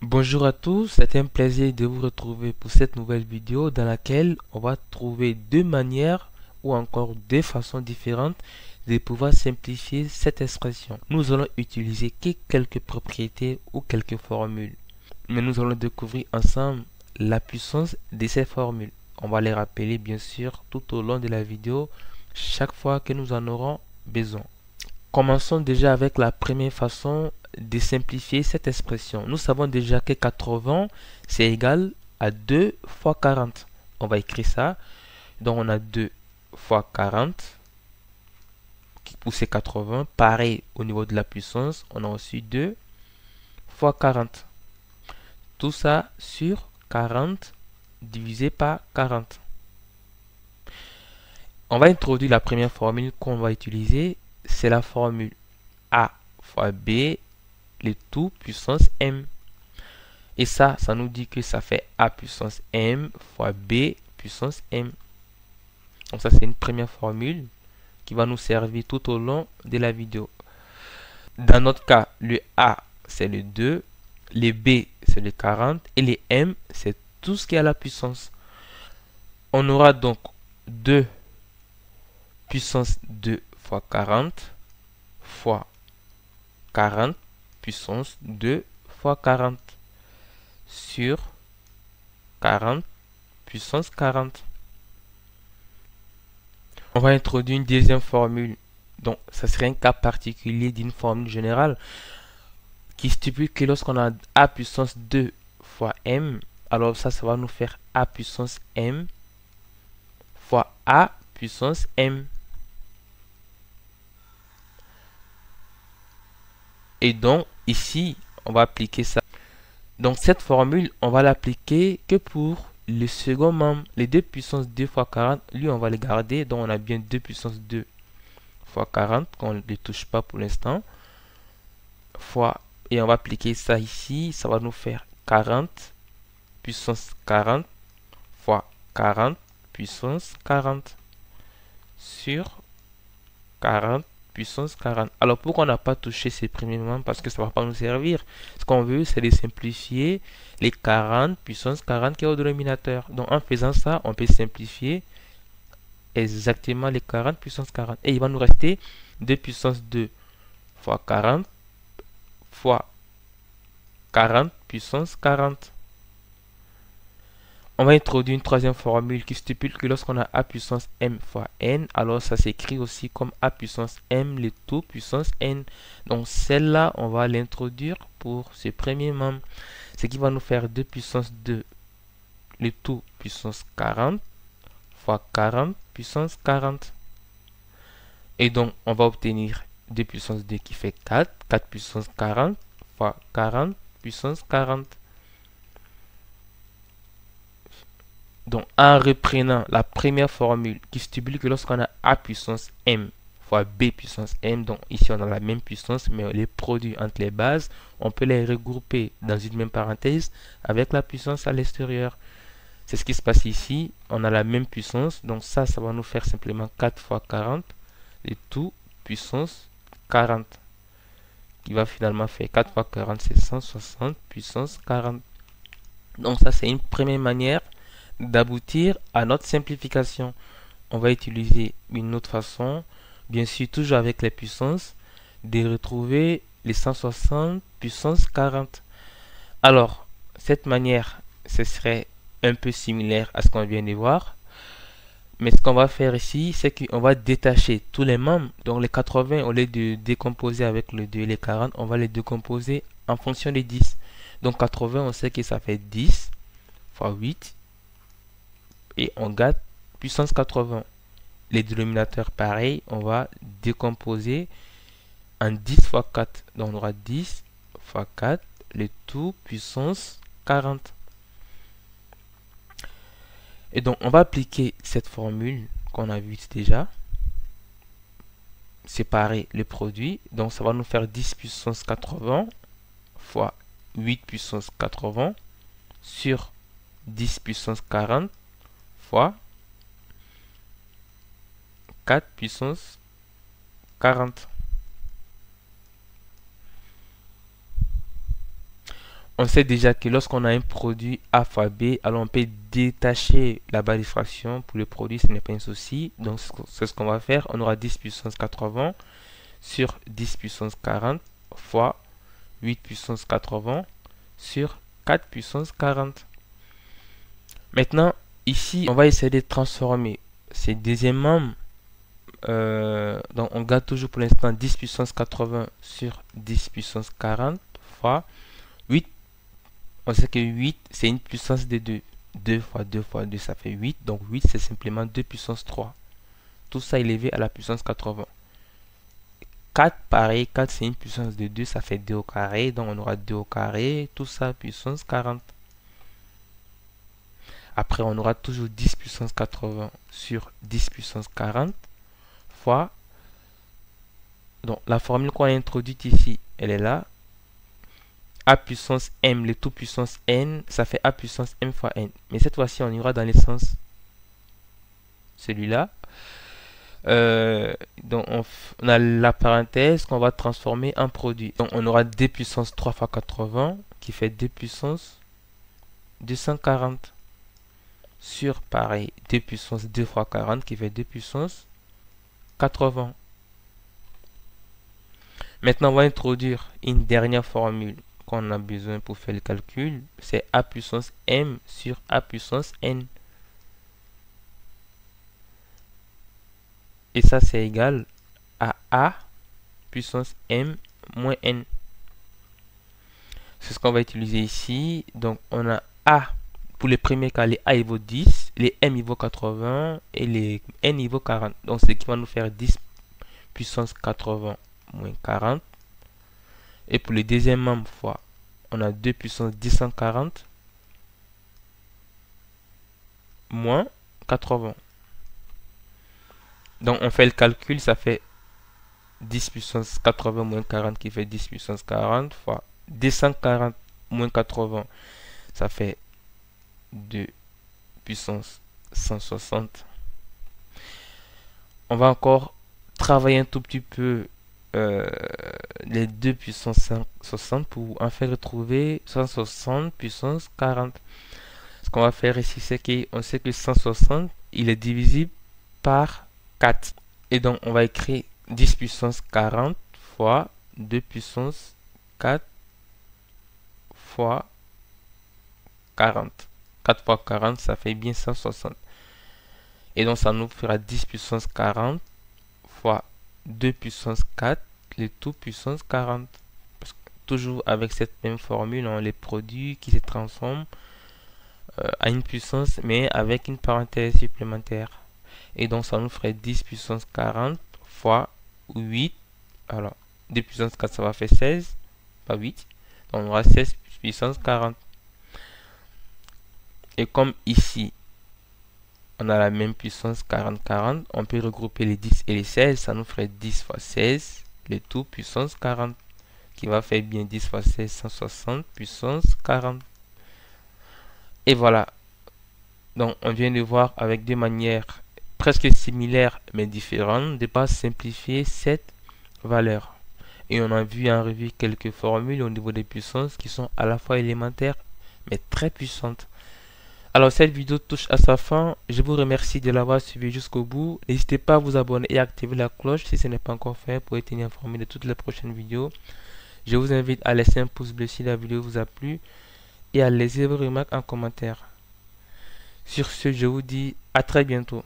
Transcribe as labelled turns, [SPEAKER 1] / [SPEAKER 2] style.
[SPEAKER 1] Bonjour à tous, c'est un plaisir de vous retrouver pour cette nouvelle vidéo dans laquelle on va trouver deux manières ou encore deux façons différentes de pouvoir simplifier cette expression. Nous allons utiliser que quelques propriétés ou quelques formules, mais nous allons découvrir ensemble la puissance de ces formules. On va les rappeler bien sûr tout au long de la vidéo chaque fois que nous en aurons besoin. Commençons déjà avec la première façon de simplifier cette expression. Nous savons déjà que 80, c'est égal à 2 fois 40. On va écrire ça. Donc on a 2 fois 40 pour ces 80. Pareil au niveau de la puissance, on a aussi 2 fois 40. Tout ça sur 40 divisé par 40. On va introduire la première formule qu'on va utiliser. C'est la formule A fois B, le tout puissance M. Et ça nous dit que ça fait A puissance M fois B puissance M. Donc ça, c'est une première formule qui va nous servir tout au long de la vidéo. Dans notre cas, le A, c'est le 2, le B, c'est le 40, et le M, c'est tout ce qui est à la puissance. On aura donc 2 puissance 2 fois 40 fois 40 puissance 2 fois 40 sur 40 puissance 40. On va introduire une deuxième formule. Donc, ça serait un cas particulier d'une formule générale qui stipule que lorsqu'on a A puissance 2 fois M, alors ça va nous faire A puissance M fois A puissance M. Et donc, ici, on va appliquer ça. Donc, cette formule, on va l'appliquer que pour le second membre. Les 2 puissance 2 fois 40, lui, on va les garder. Donc, on a bien 2 puissance 2 fois 40, qu'on ne les touche pas pour l'instant, fois, et on va appliquer ça ici, ça va nous faire 40 puissance 40 fois 40 puissance 40 sur 40 puissance 40. Alors pourquoi on n'a pas touché ces premiers membres? Parce que ça ne va pas nous servir. Ce qu'on veut, c'est de simplifier les 40 puissance 40 qui est au dénominateur. Donc en faisant ça, on peut simplifier exactement les 40 puissance 40. Et il va nous rester 2 puissance 2 fois 40 fois 40 puissance 40. On va introduire une troisième formule qui stipule que lorsqu'on a A puissance M fois N, alors ça s'écrit aussi comme A puissance M, le tout puissance N. Donc celle-là, on va l'introduire pour ce premier membre. Ce qui va nous faire 2 puissance 2, le tout puissance 40 fois 40 puissance 40. Et donc, on va obtenir 2 puissance 2 qui fait 4, 4 puissance 40 fois 40 puissance 40. Donc, en reprenant la première formule qui stipule que lorsqu'on a A puissance M fois B puissance M, donc ici on a la même puissance, mais les produits entre les bases, on peut les regrouper dans une même parenthèse avec la puissance à l'extérieur. C'est ce qui se passe ici. On a la même puissance, donc ça va nous faire simplement 4 fois 40, et tout puissance 40, qui va finalement faire 4 fois 40, c'est 160 puissance 40. Donc ça, c'est une première manière d'aboutir à notre simplification. On va utiliser une autre façon, bien sûr toujours avec les puissances, de retrouver les 160 puissance 40. Alors, cette manière, ce serait un peu similaire à ce qu'on vient de voir. Mais ce qu'on va faire ici, c'est qu'on va détacher tous les membres. Donc les 80, au lieu de décomposer avec le 2 et les 40, on va les décomposer en fonction des 10. Donc 80, on sait que ça fait 10 fois 8. Et on garde puissance 80. Les dénominateurs, pareil, on va décomposer en 10 fois 4. Donc on aura 10 fois 4, le tout puissance 40. Et donc on va appliquer cette formule qu'on a vue déjà. Séparer le produit. Donc ça va nous faire 10 puissance 80 fois 8 puissance 80 sur 10 puissance 40 fois 4 puissance 40. on sait déjà que lorsqu'on a un produit A fois B, alors on peut détacher la barre des fractions pour le produit, ce n'est pas un souci. Donc c'est ce qu'on va faire. On aura 10 puissance 80 sur 10 puissance 40 fois 8 puissance 80 sur 4 puissance 40. Maintenant, ici, on va essayer de transformer ces deuxièmes membres. Donc on garde toujours pour l'instant 10 puissance 80 sur 10 puissance 40 fois 8. On sait que 8 c'est une puissance de 2. 2 fois 2 fois 2 ça fait 8. Donc 8 c'est simplement 2 puissance 3. Tout ça élevé à la puissance 80. 4 pareil, 4 c'est une puissance de 2, ça fait 2 au carré. Donc on aura 2 au carré. Tout ça puissance 40. Après on aura toujours 10 puissance 80 sur 10 puissance 40 fois. Donc la formule qu'on a introduite ici, elle est là. A puissance m, le tout puissance n, ça fait A puissance m fois n. Mais cette fois-ci, on ira dans le sens celui-là. Donc on a la parenthèse qu'on va transformer en produit. Donc on aura 2 puissance 3 fois 80 qui fait 2 puissance 240 sur pareil 2 puissance 2 fois 40 qui fait 2 puissance 80. Maintenant on va introduire une dernière formule qu'on a besoin pour faire le calcul, c'est A puissance m sur A puissance n. Et ça, c'est égal à A puissance m moins n. C'est ce qu'on va utiliser ici. Donc, on a A, pour les premiers cas, les A il vaut 10, les m il vaut 80 et les n il vaut 40. Donc, c'est ce qui va nous faire 10 puissance 80 moins 40. Et pour le deuxième membre fois, on a 2 puissance 240 moins 80. Donc on fait le calcul, ça fait 10 puissance 80 moins 40 qui fait 10 puissance 40 fois 240 moins 80, ça fait 2 puissance 160. On va encore travailler un tout petit peu les 2 puissance 160 pour en faire retrouver 160 puissance 40. Ce qu'on va faire ici, c'est qu'on sait que 160, il est divisible par 4. Et donc, on va écrire 10 puissance 40 fois 2 puissance 4 fois 40. 4 fois 40, ça fait bien 160. Et donc, ça nous fera 10 puissance 40 fois 2 puissance 4, le tout puissance 40. Parce que toujours avec cette même formule, on les produits qui se transforment à une puissance, mais avec une parenthèse supplémentaire. Et donc, ça nous ferait 10 puissance 40 fois 8. Alors, 2 puissance 4, ça va faire 16, pas 8. Donc, on aura 16 puissance 40. Et comme ici, on a la même puissance 40-40, on peut regrouper les 10 et les 16. Ça nous ferait 10 fois 16, le tout puissance 40. Qui va faire bien 10 fois 16, 160 puissance 40. Et voilà. Donc, on vient de voir avec deux manières presque similaires mais différentes de pas simplifier cette valeur. Et on a vu en revue quelques formules au niveau des puissances qui sont à la fois élémentaires mais très puissantes. Alors cette vidéo touche à sa fin. Je vous remercie de l'avoir suivi jusqu'au bout. N'hésitez pas à vous abonner et à activer la cloche si ce n'est pas encore fait pour être informé de toutes les prochaines vidéos. Je vous invite à laisser un pouce bleu si la vidéo vous a plu et à laisser vos remarques en commentaire. Sur ce, je vous dis à très bientôt.